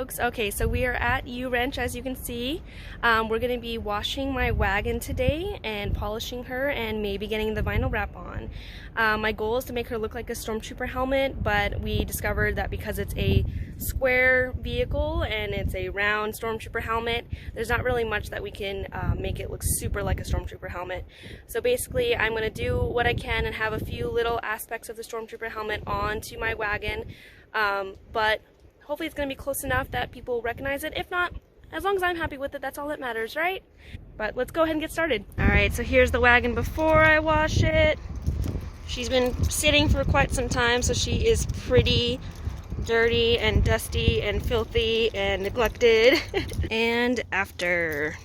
folks. Okay, so we are at U-Wrench, as you can see. We're going to be washing my wagon today and polishing her and maybe getting the vinyl wrap on. My goal is to make her look like a stormtrooper helmet, but we discovered that because it's a square vehicle and it's a round stormtrooper helmet, there's not really much that we can make it look super like a stormtrooper helmet. So basically I'm going to do what I can and have a few little aspects of the stormtrooper helmet onto my wagon, but hopefully it's going to be close enough that people recognize it. If not, as long as I'm happy with it, that's all that matters, right? But let's go ahead and get started. Alright, so here's the wagon before I wash it. She's been sitting for quite some time, so she is pretty dirty and dusty and filthy and neglected. And after.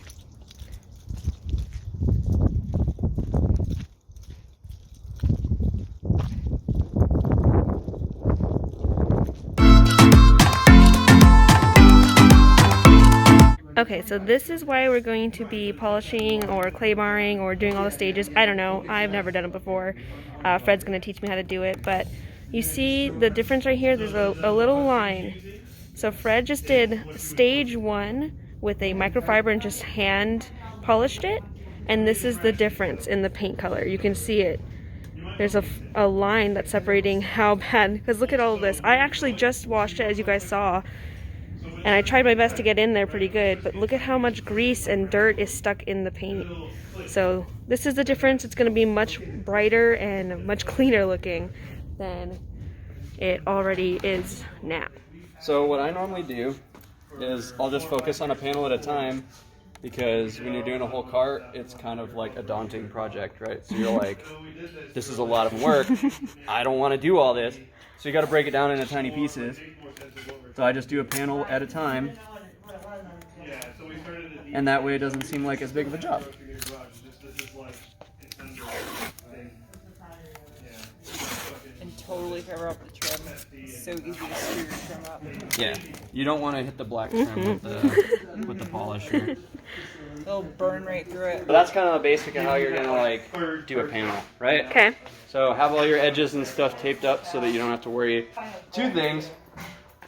Okay, so this is why we're going to be polishing or clay barring or doing all the stages. I don't know. I've never done it before. Fred's going to teach me how to do it. But you see the difference right here? There's a little line. So Fred just did stage 1 with a microfiber and just hand polished it. And this is the difference in the paint color. You can see it. There's a line that's separating how bad. Because look at all of this. I actually just washed it, as you guys saw. And I tried my best to get in there pretty good, but look at how much grease and dirt is stuck in the paint. So this is the difference. It's going to be much brighter and much cleaner looking than it already is now. So what I normally do is I'll just focus on a panel at a time, because when you're doing a whole cart, it's kind of like a daunting project, right? So you're like, this is a lot of work. I don't want to do all this. So you got to break it down into tiny pieces. So I just do a panel at a time, and that way it doesn't seem like as big of a job. And totally cover up the trim. So easy to screw your trim up. Yeah, you don't want to hit the black trim with the polisher. It'll burn right through it. But that's kind of the basic of how you're gonna like do a panel, right? Okay. So have all your edges and stuff taped up so that you don't have to worry. Two things.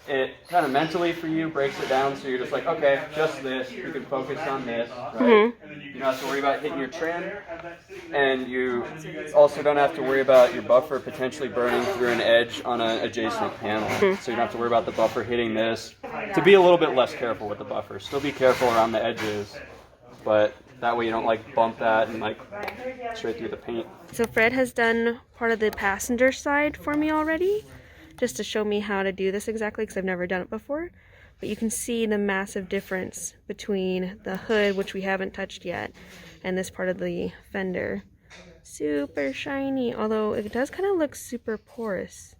It kind of mentally for you breaks it down, so you're just like, okay, just this. You can focus on this, right? You don't have to worry about hitting your trim, and you also don't have to worry about your buffer potentially burning through an edge on an adjacent panel. So you don't have to worry about the buffer hitting this. To be a little bit less careful with the buffer. Still be careful around the edges, but that way you don't like bump that and like straight through the paint. So Fred has done part of the passenger side for me already, just to show me how to do this exactly, because I've never done it before. But you can see the massive difference between the hood, which we haven't touched yet, and this part of the fender. Super shiny, although it does kind of look super porous,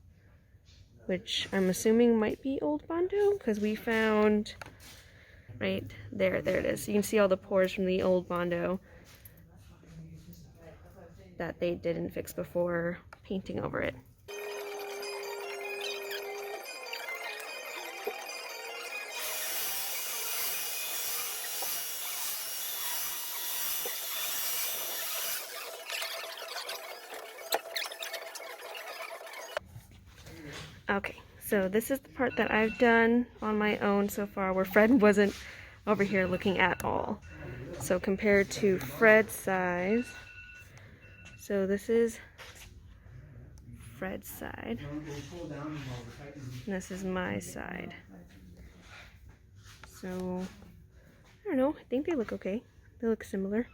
which I'm assuming might be old Bondo, because we found right there it is. You can see all the pores from the old Bondo that they didn't fix before painting over it. Okay, so this is the part that I've done on my own so far, where Fred wasn't over here looking at all. So compared to Fred's size, so this is Fred's side, and this is my side. So, I don't know, I think they look okay. They look similar.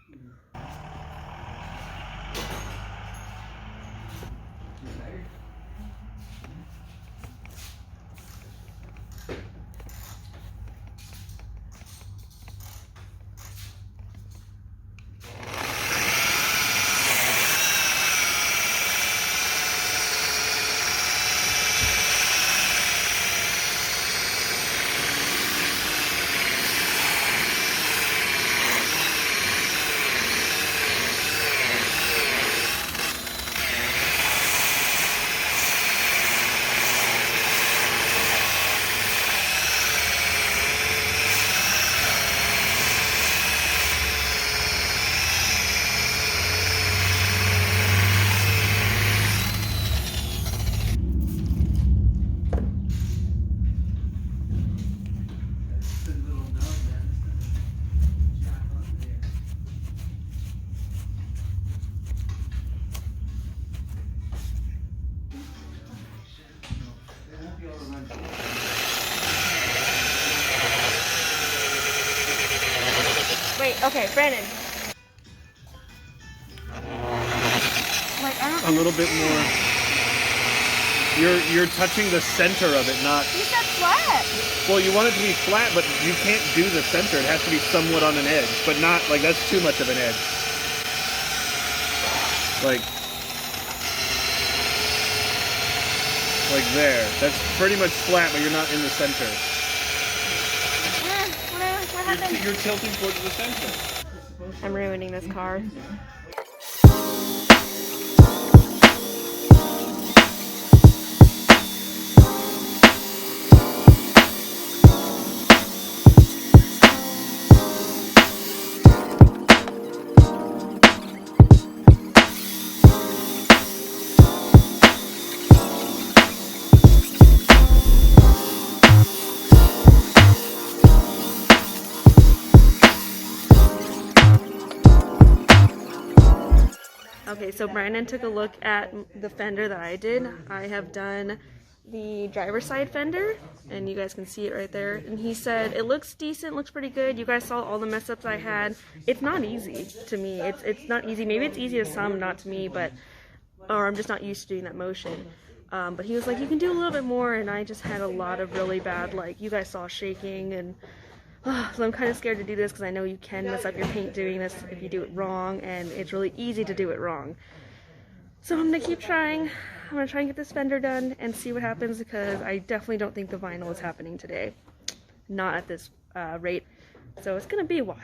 Wait, okay, Brandon. Like, I don't. A little bit more. You're touching the center of it, not. You said flat. Well, you want it to be flat, but you can't do the center. It has to be somewhat on an edge, but not like that's too much of an edge. Like there. That's pretty much flat, but you're not in the center. What happened? You're tilting towards the center. I'm ruining this car. Okay, so Brandon took a look at the fender that I did. I have done the driver's side fender, and you guys can see it right there. And he said it looks decent, looks pretty good. You guys saw all the mess ups I had. It's not easy to me. It's not easy. Maybe it's easy to some, not to me, but or I'm just not used to doing that motion. But he was like, you can do a little bit more, and I just had a lot of really bad, like you guys saw, shaking and. So I'm kind of scared to do this because I know you can mess up your paint doing this if you do it wrong, and it's really easy to do it wrong. So I'm going to keep trying. I'm going to try and get this fender done and see what happens, because I definitely don't think the vinyl is happening today. Not at this rate. So it's going to be a while.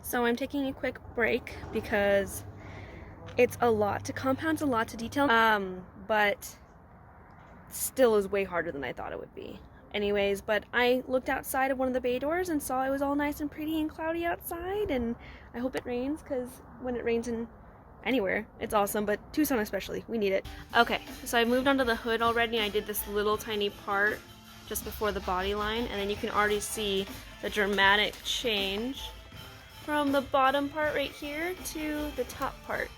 So I'm taking a quick break because it's a lot to compound's a lot to detail, but still is way harder than I thought it would be. Anyways, but I looked outside of one of the bay doors and saw it was all nice and pretty and cloudy outside, and I hope it rains, because when it rains in anywhere, it's awesome, but Tucson especially, we need it. Okay, so I moved onto the hood already, and I did this little tiny part just before the body line, and then you can already see the dramatic change from the bottom part right here to the top part.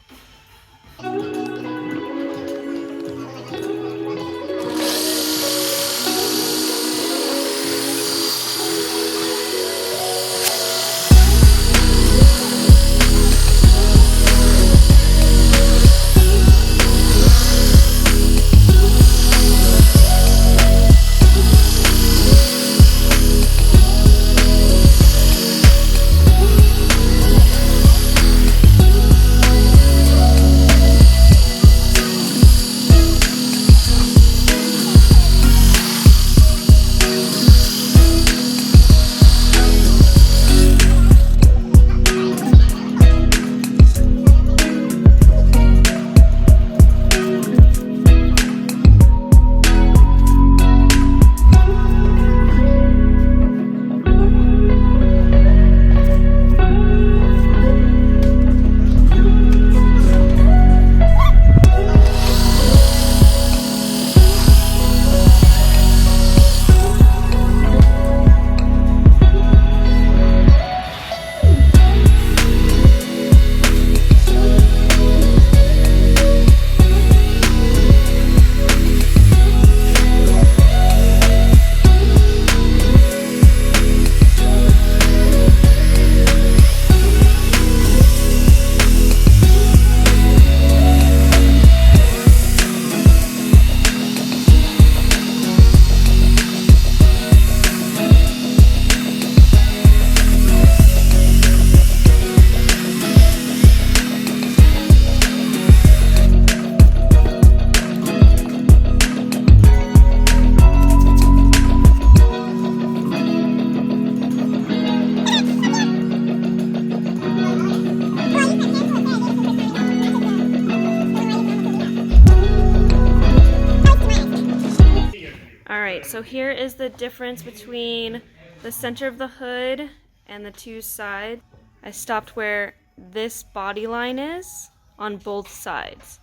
so here is the difference between the center of the hood and the two sides. I stopped where this body line is on both sides,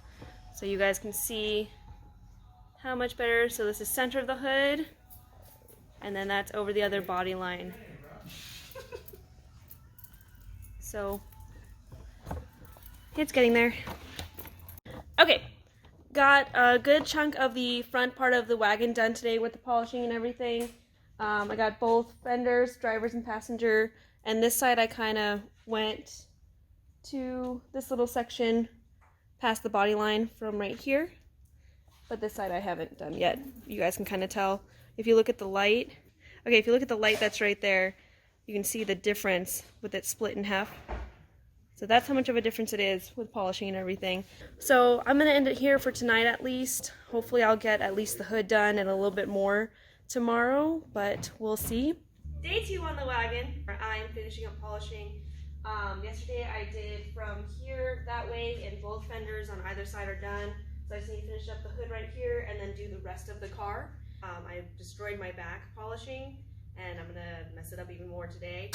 so you guys can see how much better. So this is center of the hood, and then that's over the other body line. So it's getting there. Okay, got a good chunk of the front part of the wagon done today with the polishing and everything. I got both fenders, drivers and passenger, and this side I kind of went to this little section past the body line from right here, but this side I haven't done yet. You guys can kind of tell if you look at the light. Okay, if you look at the light that's right there, you can see the difference with it split in half. So that's how much of a difference it is with polishing and everything. So I'm going to end it here for tonight at least. Hopefully I'll get at least the hood done and a little bit more tomorrow, but we'll see. Day 2 on the wagon. I'm finishing up polishing. Yesterday I did from here that way, and both fenders on either side are done. So I just need to finish up the hood right here and then do the rest of the car. I destroyed my back polishing, and I'm gonna mess it up even more today.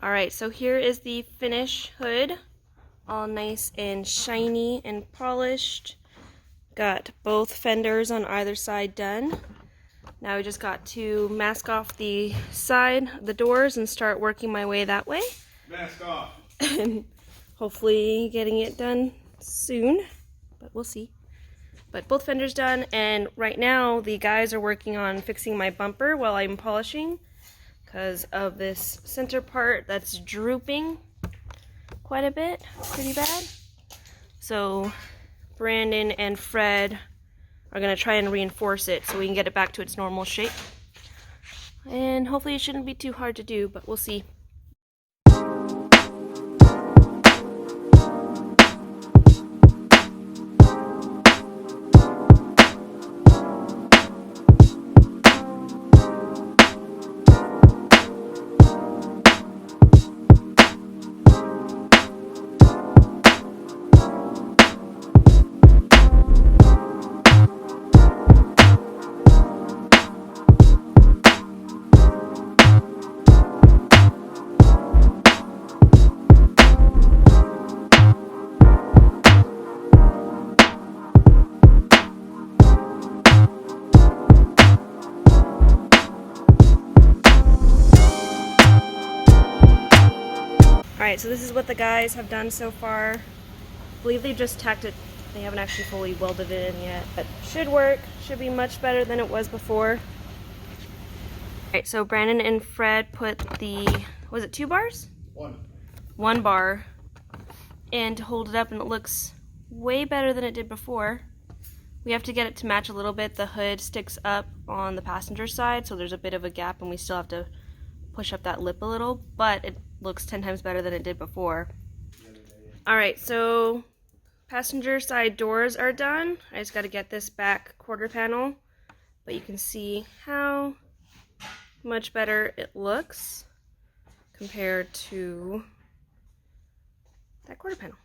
Alright, so here is the finish hood, all nice and shiny and polished. Got both fenders on either side done. Now I just got to mask off the side, the doors, and start working my way that way. Mask off. And hopefully getting it done soon, but we'll see. But both fenders done, and right now the guys are working on fixing my bumper while I'm polishing, because of this center part that's drooping quite a bit, pretty bad. So Brandon and Fred are gonna try and reinforce it so we can get it back to its normal shape. And hopefully it shouldn't be too hard to do, but we'll see. Alright, so this is what the guys have done so far. I believe they just tacked it. They haven't actually fully welded it in yet. But should work. Should be much better than it was before. Alright, so Brandon and Fred put the, was it 2 bars? One bar in to hold it up, and it looks way better than it did before. We have to get it to match a little bit. The hood sticks up on the passenger side, so there's a bit of a gap, and we still have to push up that lip a little, but it looks 10 times better than it did before. Alright, so passenger side doors are done. I just got to get this back quarter panel, but you can see how much better it looks compared to that quarter panel.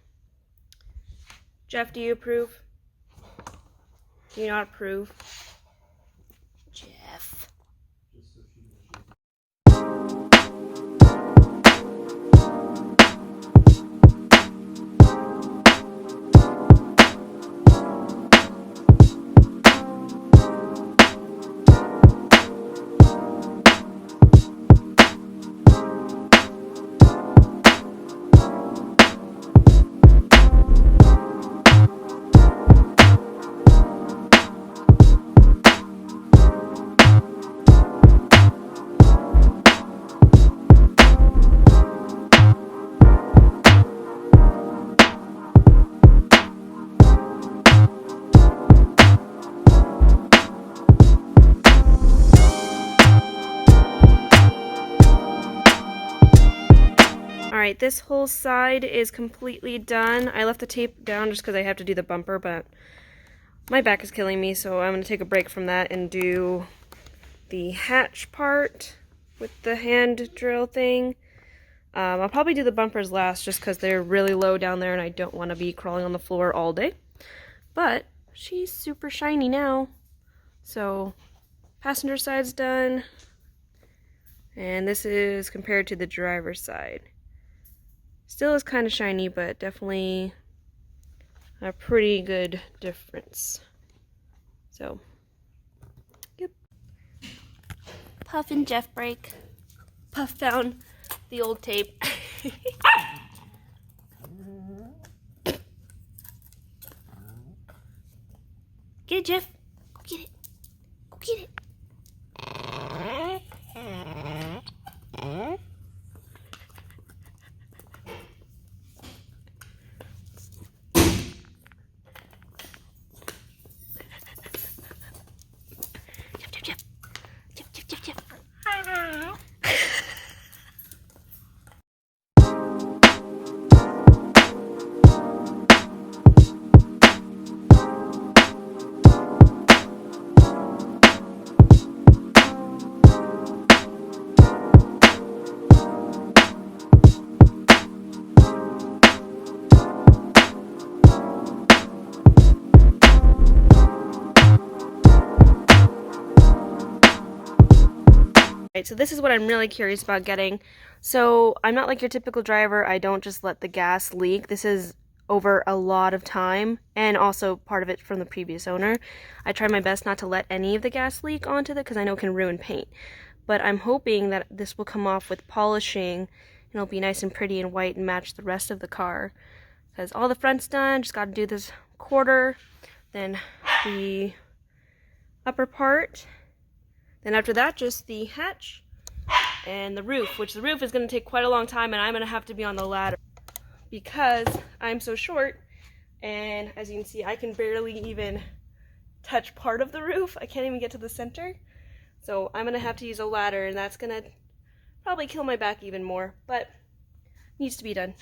Jeff, do you approve? Do you not approve? Jeff. Alright, this whole side is completely done. I left the tape down just because I have to do the bumper, but my back is killing me, so I'm going to take a break from that and do the hatch part with the hand drill thing. I'll probably do the bumpers last just because they're really low down there and I don't want to be crawling on the floor all day. But she's super shiny now. So passenger side's done. And this is compared to the driver's side. Still is kind of shiny, but definitely a pretty good difference. So, yep. Puff and Jeff break. Puff found the old tape. Get it, Jeff. Go get it. Go get it. So this is what I'm really curious about getting. So I'm not like your typical driver. I don't just let the gas leak. This is over a lot of time, and also part of it from the previous owner. I try my best not to let any of the gas leak onto it because I know it can ruin paint. But I'm hoping that this will come off with polishing and it'll be nice and pretty and white and match the rest of the car. Because all the front's done, just got to do this quarter, then the upper part. Then after that, just the hatch and the roof, which the roof is going to take quite a long time, and I'm going to have to be on the ladder because I'm so short, and as you can see, I can barely even touch part of the roof. I can't even get to the center, so I'm going to have to use a ladder, and that's going to probably kill my back even more, but needs to be done.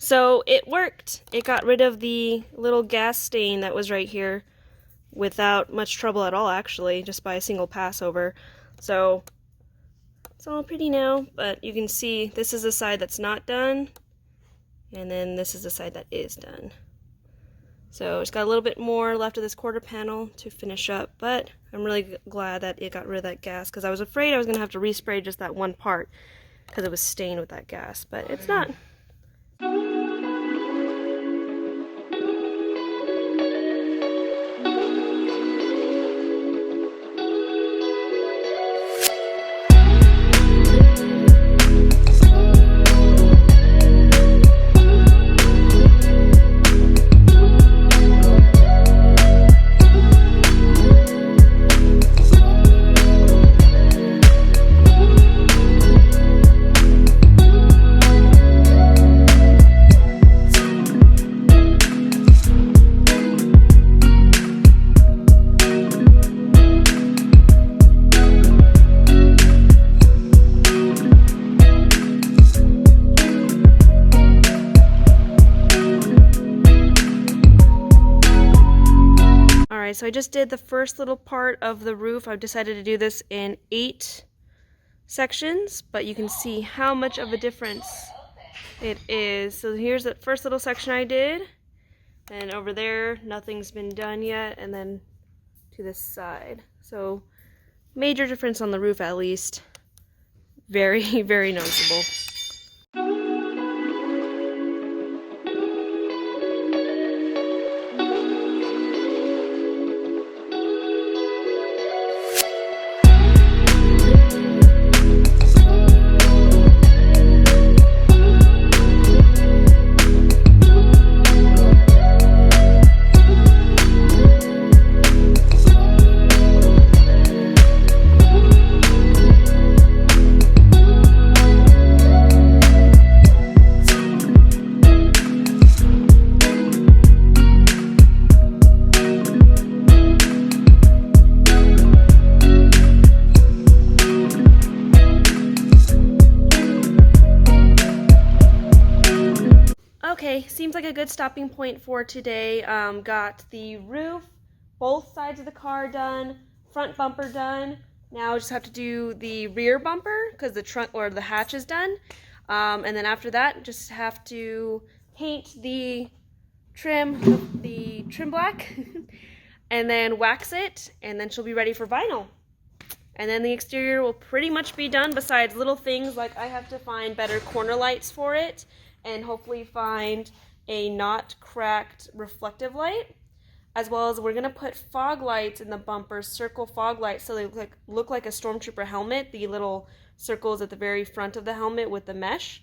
So it worked. It got rid of the little gas stain that was right here without much trouble at all, actually, just by a single pass over. So it's all pretty now, but you can see this is the side that's not done, and then this is the side that is done. So it's got a little bit more left of this quarter panel to finish up, but I'm really glad that it got rid of that gas because I was afraid I was going to have to respray just that one part because it was stained with that gas, but it's not. So I just did the first little part of the roof. I've decided to do this in 8 sections, but you can see how much of a difference it is. So here's the first little section I did, and over there nothing's been done yet, and then to this side. So major difference on the roof, at least. Very, very noticeable. seems like a good stopping point for today. Got the roof, both sides of the car done, front bumper done. Now I just have to do the rear bumper because the trunk or the hatch is done. And then after that, just have to paint the trim black, and then wax it, and then she'll be ready for vinyl. And then the exterior will pretty much be done, besides little things like I have to find better corner lights for it, and hopefully find a not cracked reflective light, as well as we're gonna put fog lights in the bumper, circle fog lights, so they look like a stormtrooper helmet, the little circles at the very front of the helmet with the mesh.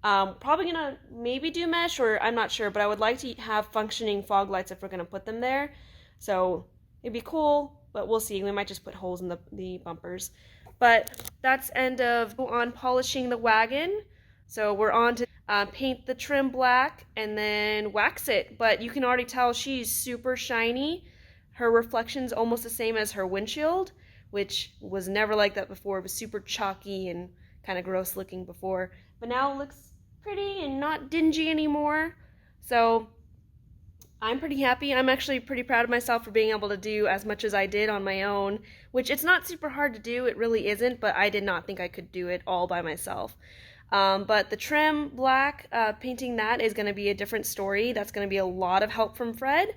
Probably gonna maybe do mesh, or I'm not sure, but I would like to have functioning fog lights if we're gonna put them there. So it'd be cool, but we'll see. We might just put holes in the bumpers. But that's end of on polishing the wagon. So we're on to paint the trim black and then wax it. But you can already tell she's super shiny. Her reflection's almost the same as her windshield, which was never like that before. It was super chalky and kind of gross looking before. But now it looks pretty and not dingy anymore. So I'm pretty happy. I'm actually pretty proud of myself for being able to do as much as I did on my own, which it's not super hard to do. It really isn't, but I did not think I could do it all by myself. But the trim black, painting that is going to be a different story. That's going to be a lot of help from Fred.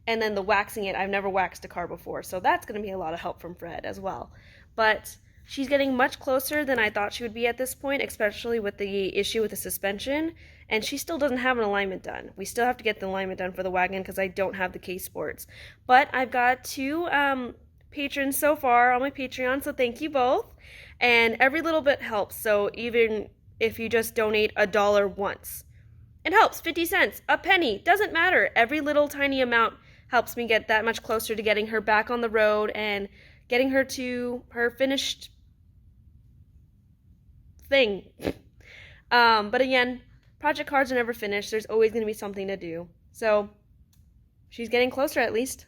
And then the waxing it, I've never waxed a car before, so that's going to be a lot of help from Fred as well. But she's getting much closer than I thought she would be at this point, especially with the issue with the suspension. And she still doesn't have an alignment done. We still have to get the alignment done for the wagon because I don't have the K Sports. But I've got 2 patrons so far on my Patreon, so thank you both. And every little bit helps, so even if you just donate $1 once, it helps. 50 cents, a penny, doesn't matter. Every little tiny amount helps me get that much closer to getting her back on the road and getting her to her finished thing. But again, project cars are never finished. There's always going to be something to do. So she's getting closer at least.